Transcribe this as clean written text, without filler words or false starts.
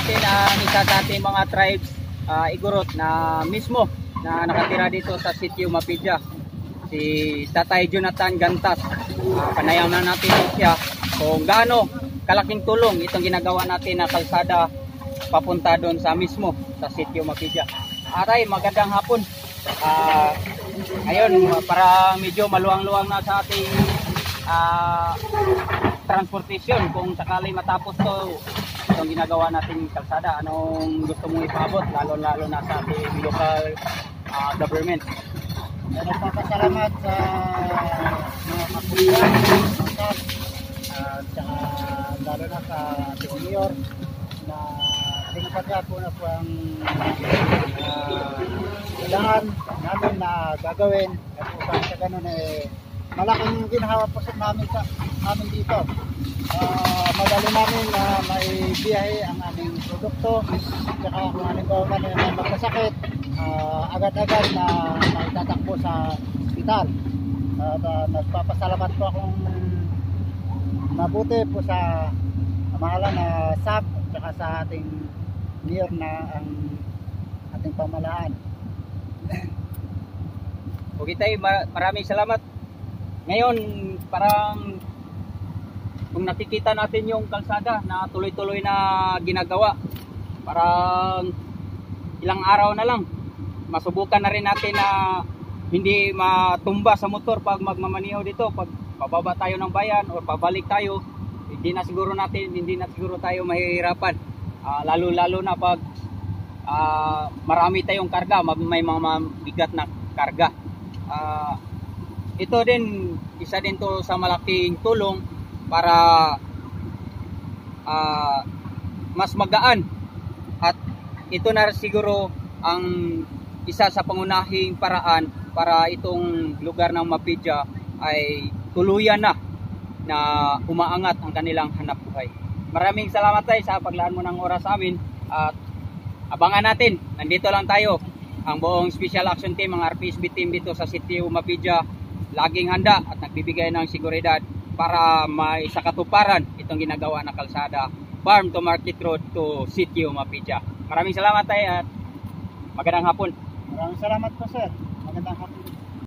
natin ang isa sa ating mga tribes, Igorot na mismo na nakatira dito sa sitio Mapidya, si Tatay Jonathan Gantas. Panayaman natin siya kung gaano kalaking tulong itong ginagawa natin na kalsada papunta doon sa mismo sa sitio Mapidya. Aray, magandang hapon. Ayun, para medyo maluwang-luwang na sa ating transportation, kung sakali matapos to itong ginagawa nating kalsada, anong gusto mong ipaabot lalo na sa ating local government? Nagpapasalamat sa mga kapulisan at saka lalo na sa ating mayor na pinapadya po na po ang kailangan namin na gagawin at upang sa ganun malaking ginawa po sa namin dito. Madali namin na may biyahe ang aming produkto at kung halimbawa man may magkasakit, agad-agad na maitatakbo sa ospital. Nagpapasalamat po akong mabuti po sa mahalang na SAP at sa ating mayor na ang ating pamahalaan. Okay tayo, maraming salamat. Ngayon, parang kung nakikita natin yung kalsada na tuloy-tuloy na ginagawa, parang ilang araw na lang masubukan na rin natin na hindi matumba sa motor pag magmamaniho dito. Pag pababa tayo ng bayan o pabalik tayo, hindi na siguro tayo mahihirapan, lalo na pag marami tayong karga, may mga bigat na karga. Ito din, isa din to sa malaking tulong para mas magaan, at ito na siguro ang isa sa pangunahing paraan para itong lugar ng Mapidya ay tuluyan na umaangat ang kanilang hanap buhay. Maraming salamat tayo sa paglaan mo ng oras sa amin, at abangan natin, nandito lang tayo, ang buong Special Action Team, ang RPSB team dito sa sitio Mapidya, laging handa at nagbibigay ng seguridad para may sakatuparan itong ginagawa na kalsada Farm to Market Road to sitio Mapidya. Maraming salamat tayo at magandang hapon. Maraming salamat po, sir. Magandang hapon.